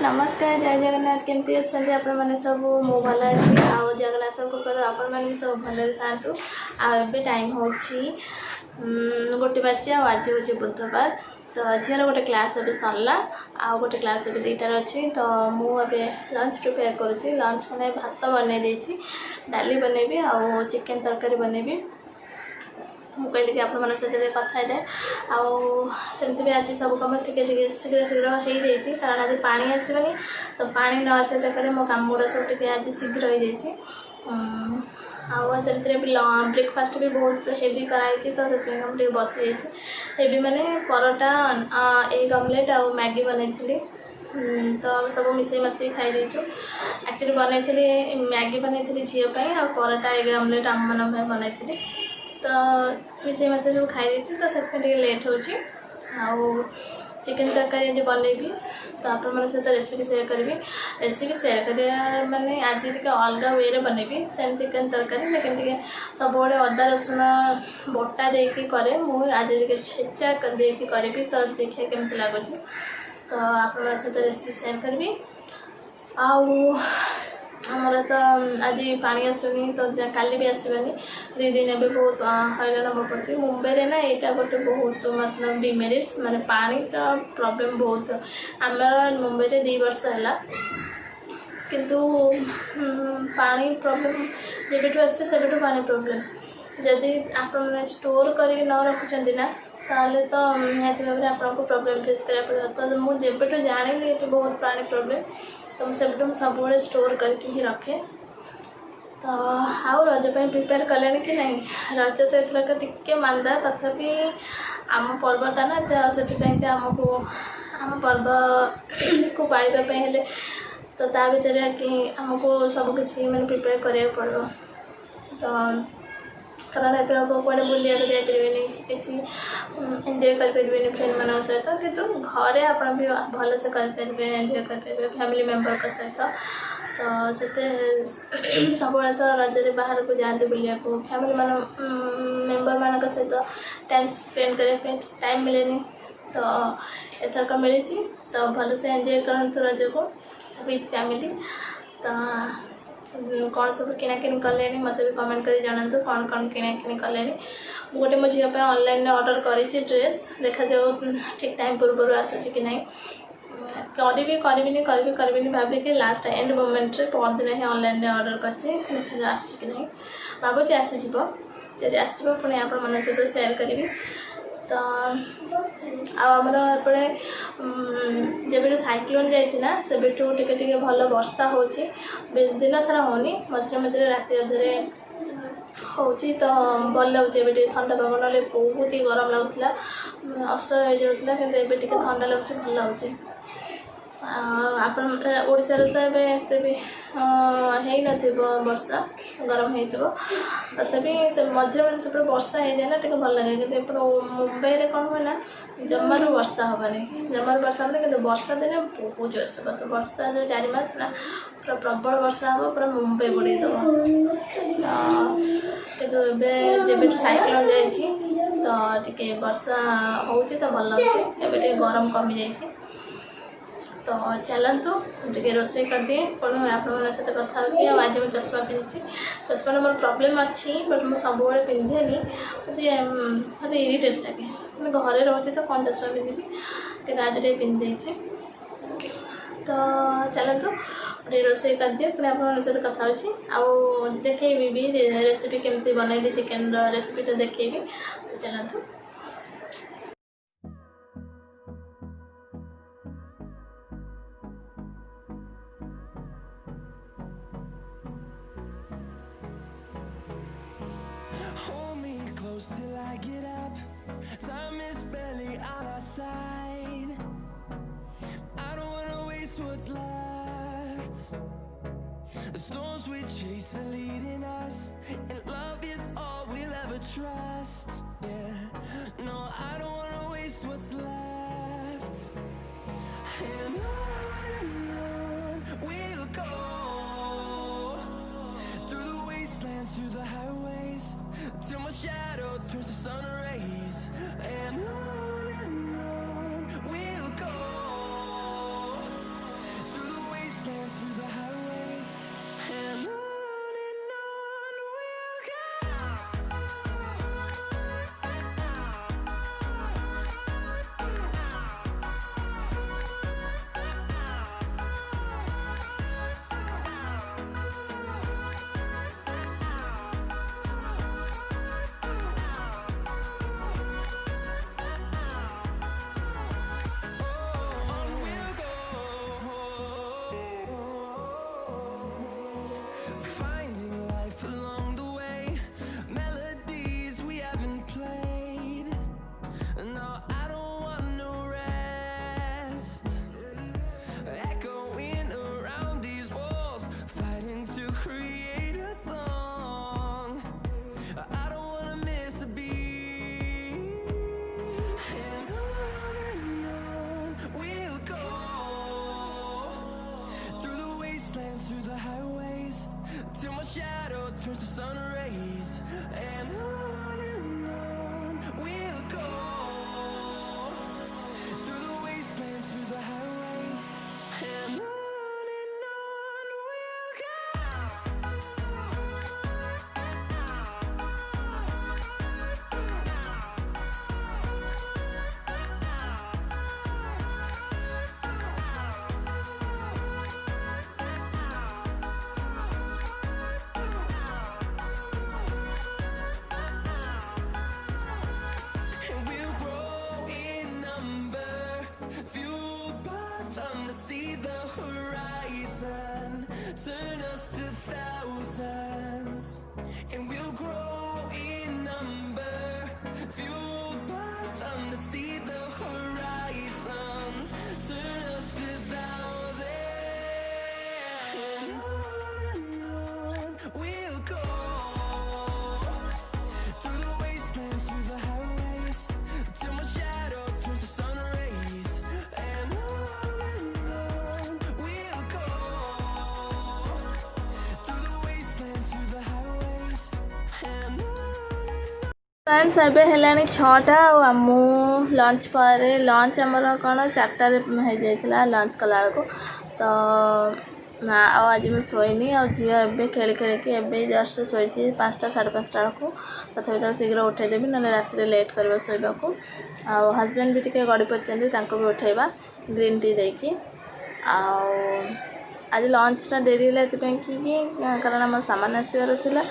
नमस्कार जय जगन्नाथ केमती अच्छा आपण मैंने सब मु भल अच्छी आउ जगन्नाथ कृपा आपण मैंने सब भले था आए टाइम हो गोटे बाजी आज हूँ बुधवार तो झीर गोटे क्लास अभी सरला आउ गोटे क्लास अभी दुईटार अच्छी तो मुझे लंच प्रिपेयर करुँची लंच मैंने भात बनई देती डाली बनैबी आउ चिकेन तरकारी बनैबी मुझे आप कथा जाए आमती भी आज सब कम टे शीघ्र शीघ्र हो जाए कारण आज पानी आसबनी तो पानी न आसा चक्कर मो कम गुड़ा सब टे आज शीघ्र हो जाए आमती भी ब्रेकफास्ट भी बहुत हेवी कराई तो मुझे बस हेवी माने परोटा एग ऑमलेट आउ मैगी बनई तो सब मिसई मसई खाई देचु एक्चुअली बनई मैगी बनई झीपाई आ परोटा एग ऑमलेट आम मन बनई तो मिसई मसई सब खाई तो से लेट हो चिकेन तरकारी आज बनैबी तो आप सहित recipe share curry recipe share कर माने आज टे अलग वे बनैबी सेम चिकेन तरकारी लेकिन टे सब अदा रसुण बटा देकी करे आज टे छेचा देकी करी तो देखिए केमती लगुच तो आप सहित रेसिपी सेयार करी आमर तो आज पानी आसुनी तो काली भी आसबानी दी दिन ए बहुत हैरान हम पड़े मुंबई रे ना यहाँ गोटे बहुत मतलब डिमेरिट्स माने पानी का प्रॉब्लम बहुत आमर मुंबई रे 2 वर्ष है किंतु पानी प्रॉब्लम जब आसे पानी प्रॉब्लम जदि आप स्टोर करके न रखुंट ना ताले तो निहती भाव में आपको प्रॉब्लम फेस करा पड़े तो मुझे जानी ये बहुत पानी प्रॉब्लम तो मुझे सब स्टोर करके ही रखे तो आउ रज प्रिपेयर कले कि नहीं रज तो एथरक टिके मांदा तथापि आम पर्वटा ना तो से आमको आम पर्व को पाइबापी हेले तो ता भर कि आमको सबकि मैंने प्रिपेयर करा पड़ो तो कारण एथर कड़े बुलिया जापरेनि किसी एंजॉय करें फ्रेंड मान सहित कितु घरे आप भी भलसे करेंगे एंजॉय करेंगे फैमिली मेंबर का सहित तो से सब तो रजरे बाहर को जाते बुलिया को फैमिली मान मेंबर मान सहित टाइम स्पेंड करने टाइम मिले तो एथरक मिली तो भलसे एंजॉय करूँ रज को विथ फैमिली तो कौन सब किणाकिणी कले मत भी कमेंट कर जानतु कौन कौन किणाकिणी कले गोटे मो झील ऑनलाइन ऑर्डर करी ड्रेस देखा जाओ ठीक टाइम पूर्व आसूँ कि नहीं करी भाविकी लास्ट एंड मोमेंट रे परदिन ही ऑनलाइन ऑर्डर कर आस भावुँ आसीज जब आस पुणी आप मन सहित सेयार करी तो आमर एपटे जब साइक्लोन जाइना से टे भल वर्षा हो दिन सारा होनी मझे मझे राति अधे हो तो भल लगे ठंडा पवन ना बहुत ही गरम लगुला असह्य हो जाता कि ठंडा लगुच भल लगे ओडिशा तो एते भी वर्षा गरम हो तथापि से मझे मझे सब वर्षा हो जाए ना टे भल लगे कि मुंबई रे कौन हुए ना जमार वर्षा हेनी जमार वर्षा हेनी कि वर्षा दिन बहुत जोर वर्षा जो 4 मास ना पूरा प्रबल वर्षा हम पूरा मुंबई बुड़ेदब जब साइक्लोन जाइए तो टे वर्षा हो भल लगे एवं गरम कमी जाइए तो चलतु टे रोसे कर दिए पुणी आप सहित कथा आज मैं चश्मा पिंधि चश्मा मोर प्रॉब्लम अच्छी बट मुझे सब पिंधेनि मत इरिटेट लगे मैं घरे रोचे तो कौन चश्मा पिंधि कि आज टे पिंधे तो चलतु टे रोसे कर दिए पुणी आप सहित कथा आउ देखी भी रेसिपी केमती बनैली चिकेन रेसिपी तो देखी तो चलतु till I get up. Time is barely on our side. I don't wanna waste what's left. The storms we chase are leading us, and love is all we'll ever trust. Yeah, no, I don't wanna waste what's left. And on we'll go, through the wastelands, through the highways, till my shadow turns to sun rays. And on we'll go, through No, I don't want no rest. Echoing around these walls, fighting to create a song. I don't wanna miss a beat. And on we'll go, through the wastelands, through the highways, till my shadow turns to sun rays. And on we'll go, through the wastelands, through the highways. And on we'll go. And we'll grow in number, fueled by them to see the horizon, turn us to thousands. And we'll grow in number, fueled by them to see the horizon, turn us to thousands. And on we'll go, through the wastelands, through the highways, till my shadow turns to sun rays. And on we'll go, through the wastelands, through the highways. And on. Friends एबे हेलानी 6टा आ मु lunch पर lunch आमर कौन 4टारे हो जाइला lunch कला को तो ना आज मुझे शोनी आ झी ए खेली खेलिकी एवं जस्ट शोची 5टा 5:30 को तथापि तो शीघ्र उठेदेवी ना रात लेट कर शोवा को हजबैंड भी टे गड़ी पड़ते भी उठेबा ग्रीन टी देकी आज लंचटा डेरी है कि कारण आम सामान आसबार था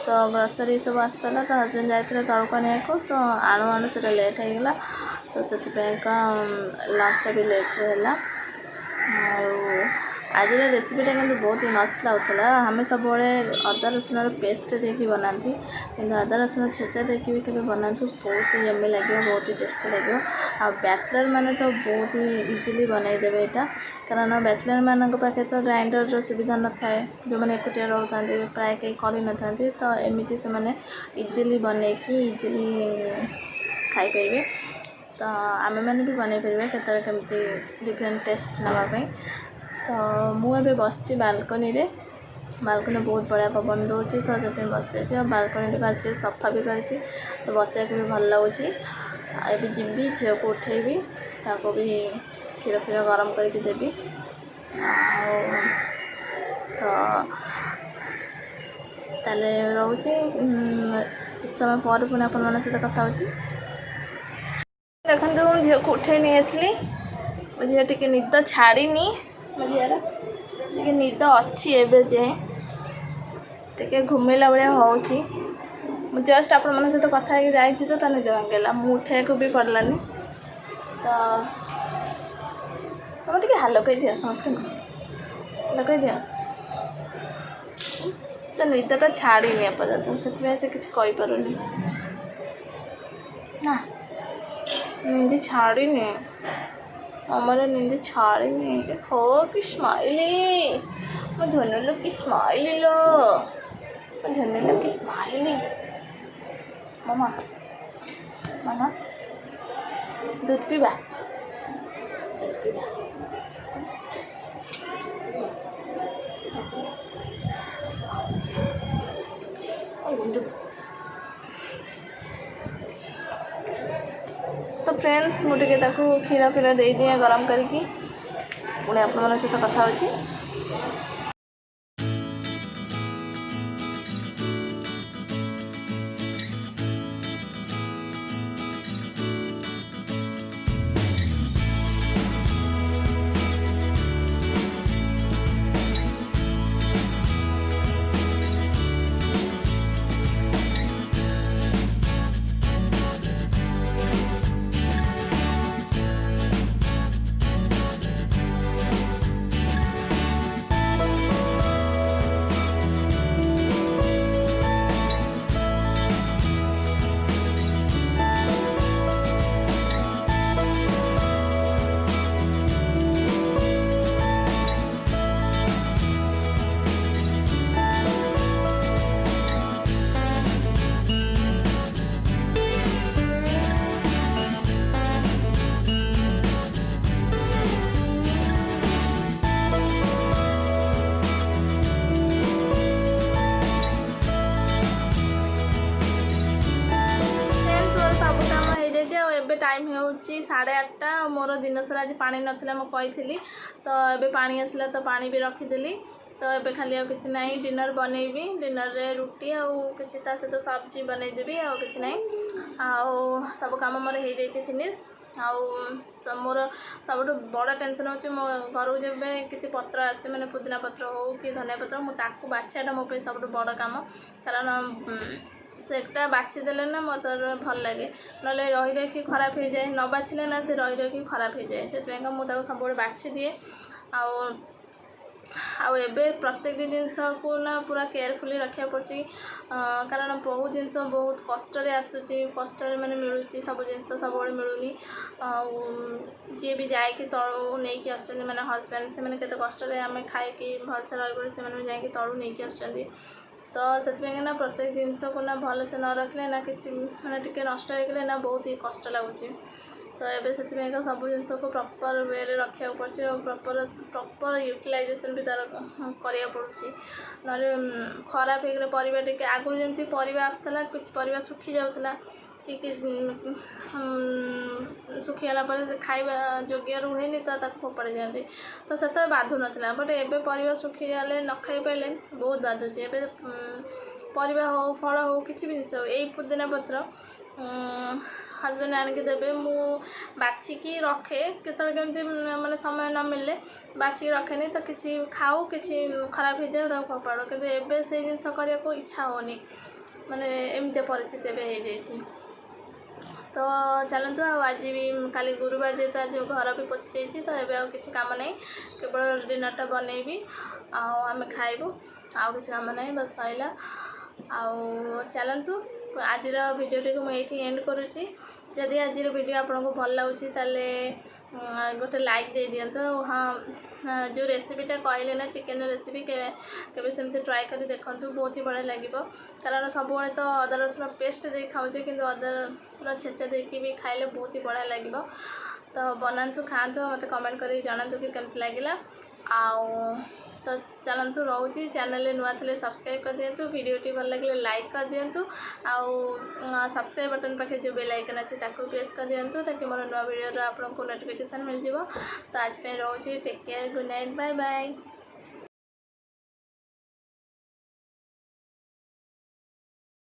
तो ग्रोसरी सब आसला तो हजबैंड जाते तौक आने को तो आणु आणु से लेट होगा तो से लंचटा भी लेट्रे है। आज रेसिपीटा कि बहुत ही मस्त लगुला आम सब अदा रसुण पेस्ट देकी बनाती कि अदा रसुण छेचा देकी भी कभी बनातु बहुत ही यम्मी लगे बहुत ही टेस्टी लगे आ बैचलर मैंने तो बहुत ही इजिली बनईदेवे यहाँ कारण बैचलर मान पाखे तो ग्राइंडर सुविधा न थाए जो मैंने एकुटिया रोता प्राय कहीं कर न था तो एमती से मैंने इजिली बनईकी इजिली खाईपर तो आम मैंने भी बनई पारे केमती डिफरेंट टेस्ट नापी तो मुझे बस बालकनी रे बालकनी बहुत बढ़िया पवन दूसरी तो से बस बालकनी आज सफा भी कर तो बस भी भल लगुच ए जी झील को उठेबी ताको भी क्षीर फीर गरम करके देवी तो ताले रोचे कुछ समय पर पुणी आपण मान सहित कथा हो देखो झील को उठे नहीं आसली मो झील टी निद छाड़ी मो झील टी निद अच्छी एवं जाए टे घुमेला भाया हो जस्ट आपण मान सहित कथा जाइए तो निद भांगेला मुझे उठे को भी पड़लानी तो तुम टे हाल लगे दिया समस्त लगे दिया तो निदटा छाड़ी एपर्तन से किसी कहीपरूनी ना निंदी छाड़ी अमर निंदी छाड़ी हो कि स्माइली मो धनुलो कि स्माइली लो मो धनुलो कि स्माइली मामा मामा दूध पीवा दूध पीवा तो फ्रेंड्स मुझे क्षीर फीर दे दिए गरम करके पुणी आप सहित कथा हो। ଏବେ ଟାଇମ୍ ହେଉଛି 8:30 मोर दिन सारा आज पानी नथिला मैं कही तो एबे पानी आसला तो पानी भी रखीदेली तो एबे खाली आ किसी ना डिनर बनैबी डिनर रे रुटी आउ किसी ता सहित सब्जी बनईदेवी आउ कि ना आउ सब कम मोर हो जाए फिनिश आउ मोर सब बड़ टेंशन होची मो घर को जब किसी पत्र आसे मैंने पुदीना पत्र हो कि धनिया पत्र मुझे बाछाटा मो सब बड़ काम कारण सेटा बाछीदेले ना मत भल लगे ना रही रही खराब हो जाए न बाछिले ना से रही रही खराब हो जाए से मुझे सब बाछी दिए आबे प्रत्येक जिनस को ना पूरा केयरफुली रखा पड़ी कारण बहुत जिनस बहुत कष्ट आसूची कष्ट मैंने मिलूँ सब जिनस सब मिलूनी जी भी जाकि तलू नहीं आसुँच मैंने हजबैंड से मैंने केते कष्ट आम खाई भलसे रही से जाकि तलू नहीं आसुँच तो से ना प्रत्येक जिनस को ना भल से न रखले ना कि मैंने टिके नष्ट होगले ना बहुत ही कष्ट लगुच तो ये से सब जिनस को प्रॉपर वे रे रखा पड़े और प्रॉपर यूटिलाइजेशन भी तार करा पड़ी ना खराब हो गले परिवा टिके आगुरी जमी परिवा आसला कुछ परिवा सुखी जाऊला कि सुखीगला खाଇବା योग्य रुहेनि तो फोपाड़ी दिखती तो से बाधु नाला बट एबे परिवा सुखीगले न खाई पारे बहुत बाधुचे एबे परिवा हो फल हो किसी भी जिनस हो यही पुदीना पत्र हजबैंड आणिक देवे मु बाछिकी रखे केतले केमती माने समय न मिले बाछिकी रखेनी तो किसी खाऊ किसी खराब हो जाए फोपाड़ो किंतु एबे से जिनस करने को इच्छा होनी माने एमती परिस्थिति एबे हो जाइए तो चलतु आज भी काली गुरुवार जेहेतु आज घर भी पोछि देछि तो एबे किसी काम नहीं केवल डिनरटा बनैबी आम खाइबू आउ किसी काम नहीं बस सैला आउ चलतु आज भिडियोटी को मुझे एंड करुच्ची जदि आज वीडियो आपको भल लगुच गोटे लाइक दे दिंतु हाँ जो रेसिपीटा कहले ना चिकेन रेसिपी केबे सेमती ट्राई कर देखूँ बहुत ही बढ़िया लगे कारण सब तो अदा रसुण पेस्ट दे खाऊे कि अदा रसुण छेचा देकी भी खाइले बहुत ही बढ़िया लगे तो बनातु खातु मत कमेंट कर जनातु कि केमती लगे आउ तो चलतु रोचे चैनल नुआ थे सब्सक्राइब कर दिंतु वीडियोटी भल लगे लाइक कर दिंतु आउ सब्सक्राइब बटन पाखे जो बेल आइकन अच्छे ताकू प्रेस कर दिंतु ताकि मोर नुआ वीडियो आपको नोटिफिकेशन मिल जाए तो आज रोचे take care good night bye bye.